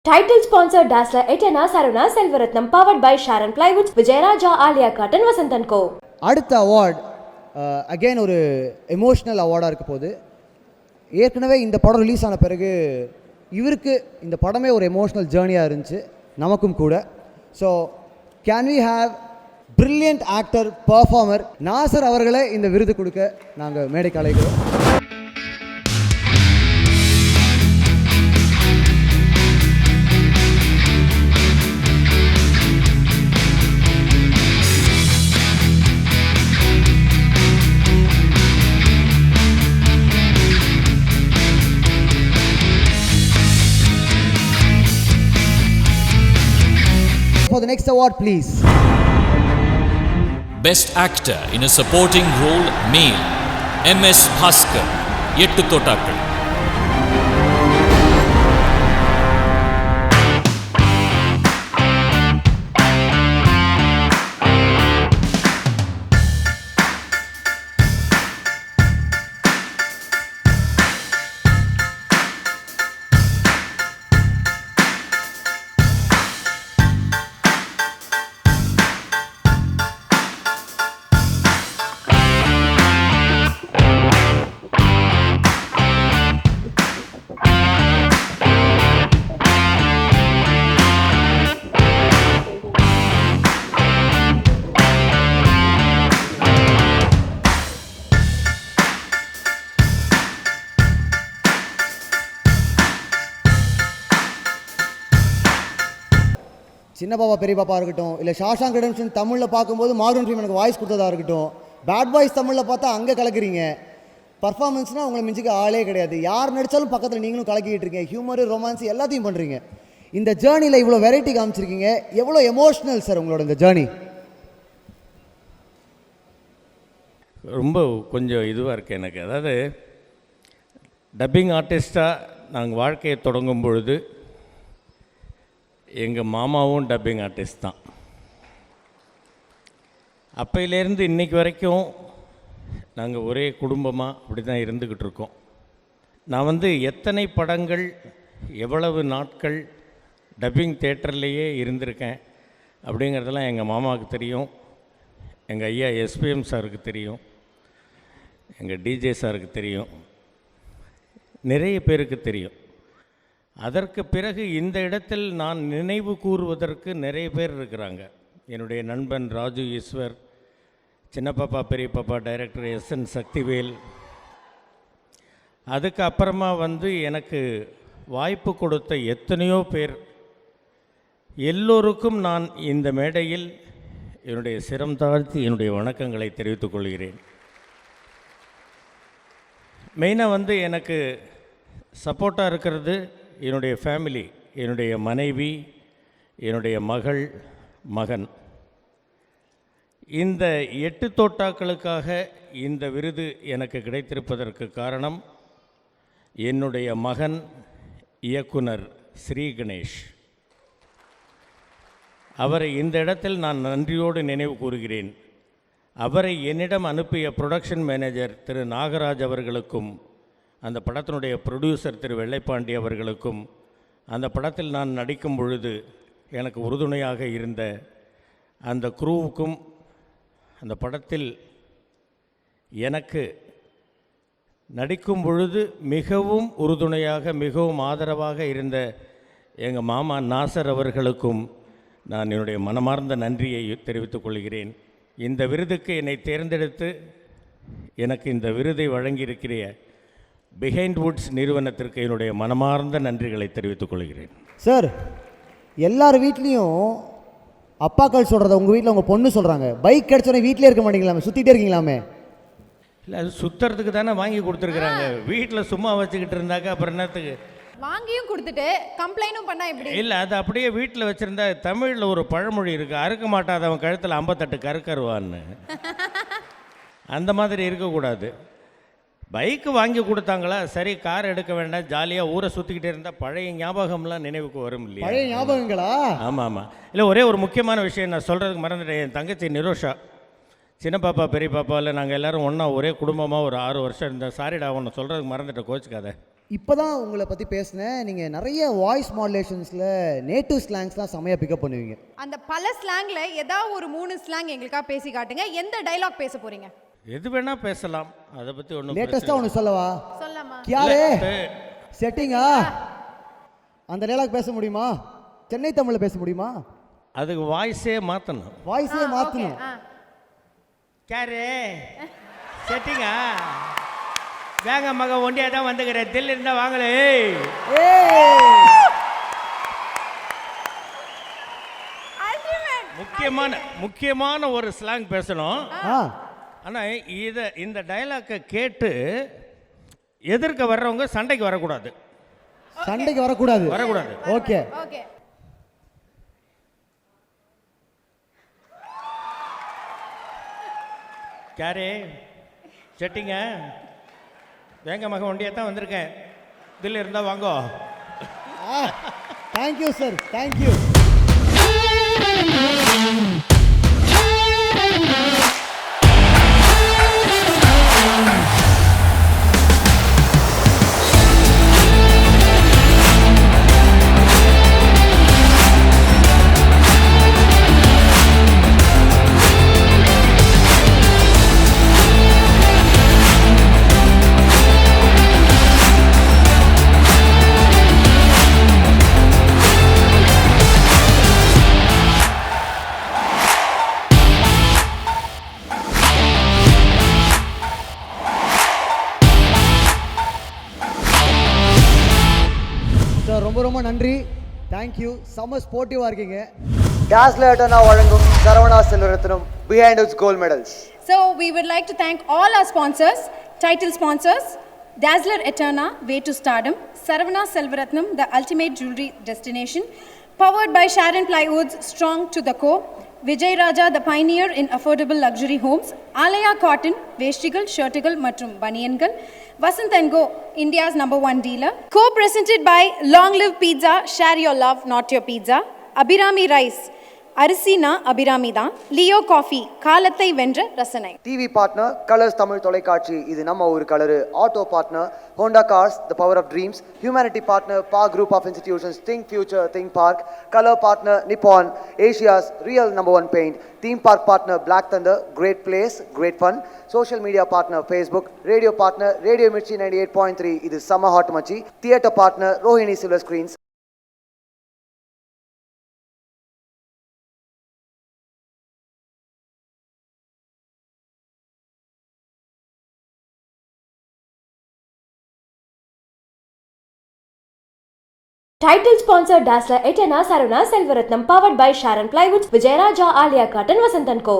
Title sponsor Dazzler Etana Saruna Selvaratnam powered by Sharon Plywoods, Vijayaraja, Alia Cut and Vasantan Co. அடுத்த award again ஒரு emotional அவார்டாக இருக்க போகுது. ஏற்கனவே இந்த படம் ரிலீஸ் ஆன பிறகு இவருக்கு இந்த படமே ஒரு எமோஷ்னல் ஜேர்னியாக இருந்துச்சு, நமக்கும் கூட. So can we have brilliant actor performer Nassar அவர்களை இந்த விருது கொடுக்க நாங்கள் மேடைக்கு அழைக்கிறோம். For the next award, please. Best Actor in a Supporting Role Male, M.S. Bhaskar, எட்டு தோட்டாக்கள். சின்ன பாப்பா பெரிய பாப்பா இருக்கட்டும், இல்லை ஷாஷாங்க் ரிடெம்ப்ஷன் தமிழில் பார்க்கும்போது மார்கன் ஃப்ரீமனுக்கு வாய்ஸ் கொடுத்ததாக இருக்கட்டும், பேட் பாய்ஸ் தமிழில் பார்த்தா அங்கே கலக்குறீங்க. பர்ஃபார்மன்ஸ்னால் உங்களை மிஞ்சிக்க ஆளே கிடையாது. யார் நடித்தாலும் பக்கத்தில் நீங்களும் கலக்கிட்டு இருக்கீங்க. ஹியூமரு, ரொமான்ஸ் எல்லாத்தையும் பண்ணுறீங்க. இந்த ஜேர்னியில் இவ்வளோ வெரைட்டி காமிச்சிருக்கீங்க. எவ்வளோ எமோஷ்னல் சார் உங்களோட இந்த ஜேர்னி? ரொம்ப கொஞ்சம் இதுவாக இருக்குது எனக்கு. அதாவது டப்பிங் ஆர்டிஸ்ட்டாக நாங்கள் வாழ்க்கையை தொடங்கும் பொழுது எங்கள் மாமாவும் டப்பிங் ஆர்டிஸ்ட் தான். அப்பையிலேருந்து இன்றைக்கி வரைக்கும் நாங்கள் ஒரே குடும்பமாக அப்படி தான் இருந்துக்கிட்டு இருக்கோம். நான் எத்தனை படங்கள் எவ்வளவு நாட்கள் டப்பிங் தேட்டர்லேயே இருந்திருக்கேன் அப்படிங்கிறதெல்லாம் எங்கள் மாமாவுக்கு தெரியும், எங்கள் ஐயா எஸ்பிஎம் சாருக்கு தெரியும், எங்கள் டிஜே சாருக்கு தெரியும், நிறைய பேருக்கு தெரியும். அதற்கு பிறகு இந்த இடத்தில் நான் நினைவு கூறுவதற்கு நிறைய பேர் இருக்கிறாங்க. என்னுடைய நண்பன் ராஜு ஈஸ்வர், சின்ன பாப்பா பெரிய பாப்பா டைரக்டர் எஸ்என் சக்திவேல். அதுக்கு அப்புறமா எனக்கு வாய்ப்பு கொடுத்த எத்தனையோ பேர், எல்லோருக்கும் நான் இந்த மேடையில் என்னுடைய சிரம் தாழ்த்தி என்னுடைய வணக்கங்களை தெரிவித்துக் கொள்கிறேன். மெயினாக எனக்கு சப்போர்ட்டாக இருக்கிறது என்னுடைய ஃபேமிலி, என்னுடைய மனைவி, என்னுடைய மகள், மகன். இந்த எட்டு தோட்டாக்களுக்காக இந்த விருது எனக்கு கிடைத்திருப்பதற்கு காரணம் என்னுடைய மகன் இயக்குனர் ஸ்ரீ கணேஷ். அவரை இந்த இடத்தில் நான் நன்றியோடு நினைவு கூறுகிறேன். அவரை என்னிடம் அனுப்பிய ப்ரொடக்ஷன் மேனேஜர் திரு நாகராஜ் அவர்களுக்கும், அந்த படத்தினுடைய ப்ரொடியூசர் திரு வெள்ளைப்பாண்டி அவர்களுக்கும், அந்த படத்தில் நான் நடிக்கும் பொழுது எனக்கு உறுதுணையாக இருந்த அந்த குரூவுக்கும், அந்த படத்தில் எனக்கு நடிக்கும் பொழுது மிகவும் உறுதுணையாக மிகவும் ஆதரவாக இருந்த எங்கள் மாமா நாசர் அவர்களுக்கும் நான் என்னுடைய மனமார்ந்த நன்றியை தெரிவித்துக் கொள்கிறேன். இந்த விருதுக்கு என்னை தேர்ந்தெடுத்து எனக்கு இந்த விருதை வழங்கியிருக்கிற பிஹைண்ட் வுட்ஸ் நிறுவனத்திற்கு என்னுடைய மனமார்ந்த நன்றிகளை தெரிவித்துக் கொள்கிறேன். சார், எல்லார் வீட்லேயும் அப்பாக்கள் சொல்கிறத உங்கள் வீட்டில் உங்கள் பொண்ணு சொல்கிறாங்க, பைக் கிடச்சோன்னே வீட்டிலே இருக்க மாட்டீங்களாமே, சுற்றிட்டே இருக்கீங்களாமே? இல்லை, அது சுற்றுறதுக்கு தானே வாங்கி கொடுத்துருக்குறாங்க. வீட்டில் சும்மா வச்சுக்கிட்டு இருந்தாக்கா அப்புறம் என்னத்துக்கு? வாங்கியும் கொடுத்துட்டு கம்ப்ளைண்டும் பண்ணால் எப்படி? இல்லை, அது அப்படியே வீட்டில் வச்சுருந்தா. தமிழில் ஒரு பழமொழி இருக்குது, அறுக்க மாட்டாதவன் கழுத்தில் 58 கருக்கருவான்னு. அந்த மாதிரி இருக்கக்கூடாது. பைக்கு வாங்கி கொடுத்தாங்களா, சரி கார் எடுக்க வேண்டாம், ஜாலியாக ஊரை சுற்றிக்கிட்டே இருந்தால் பழைய ஞாபகம்லாம் நினைவுக்கு வரும் இல்லையா? பழைய ஞாபகங்களா? ஆமாம் ஆமாம். இல்லை, ஒரே ஒரு முக்கியமான விஷயம் நான் சொல்கிறதுக்கு மறந்துட்டேன். என் தங்கச்சி நிரோஷா, சின்ன பாப்பா பெரிய பாப்பாவில் நாங்கள் எல்லோரும் ஒன்றா ஒரே குடும்பமாக ஒரு 6 வருஷம் இருந்தேன். சாரிடா, ஒன்று சொல்கிறதுக்கு மறந்துட்டேன், கோச்சுக்காத. இப்போ தான் உங்களை பற்றி பேசினேன். நீங்கள் நிறைய வாய்ஸ் மாடுலேஷன்ஸில் நேட்டிவ் ஸ்லாங்ஸ்லாம் செமையாக பிக்கப் பண்ணுவீங்க. அந்த பல ஸ்லாங்ல ஏதாவது ஒரு 3 ஸ்லாங் எங்களுக்காக பேசி காட்டுங்க. எந்த டயலாக் பேச போறீங்க? எது வேணால் பேசலாம், அதை பற்றி ஒன்றும் லேட்டஸ்ட்டாக ஒன்று சொல்லவா? சொல்லமா? கியாரே செட்டிங்கா அந்த டைலாக் பேச முடியுமா? சென்னை தமிழில் பேச முடியுமா? அதுக்கு வாய்ஸே மாற்றணும். வாய்ஸே மாற்றணும். கேரே செட்டிங்கா வேங்க மக ஒண்டியாக தான் வந்துக்கிறேன், தில் இருந்தால் வாங்கலே. முக்கியமான ஒரு ஸ்லாங் பேசணும். ஆனால் இந்த டைலாக்கை கேட்டு எதிர்க்க வர்றவங்க சண்டைக்கு வரக்கூடாது. சண்டைக்கு வரக்கூடாது. ஓகே. ஓகே. கேரே செட்டிங்க வேங்க மக ஒண்டியாக தான் வந்திருக்கேன், தில் இருந்தால் வாங்கோ. Thank you sir, thank you. சார் ரொம்ப ரொம்ப நன்றி, தேங்க்யூ. செம்ம ஸ்போர்ட்டிவாக இருக்கீங்க. டாஸ்லர் எட்டர்னா வழங்கும் Saravana Selvarathnam behind its gold medals. So we would like to thank all our sponsors, title sponsors, Dazzler Eterna, Way to Stardom, Saravana Selvaratnam, the ultimate jewelry destination, powered by Sharon Plywoods, strong to the core, Vijay Raja, the pioneer in affordable luxury homes, Alaya Cotton, Veshtigal, Shirtigal மற்றும் பனியன்கள், Vasant & Co, India's #1 dealer, co-presented by Long Live Pizza, share your love, not your pizza, Abhirami Rice, அரிசினா Abirami தான், Leo coffee, காலத்தை வென்ற ரசனை. TV partner colours Tamil தொலைக்காட்சி, இது நம்ம ஒரு colour. Auto partner Honda cars, the power of dreams. Humanity partner Park group of institutions, think future think Park. Colour partner Nippon, Asia's real #1 paint. Theme park partner Black Thunder, great place great fun. Social media partner Facebook. Radio partner radio Mirchi 98.3, இது சம்ம hot மச்சி. Theatre partner Rohini silver screens. Title sponsor Dazzler Eterna, Saravana Selvaratnam, powered by Sharon Plywoods, Vijay Raja, Alia Cotton, Vasant & Co.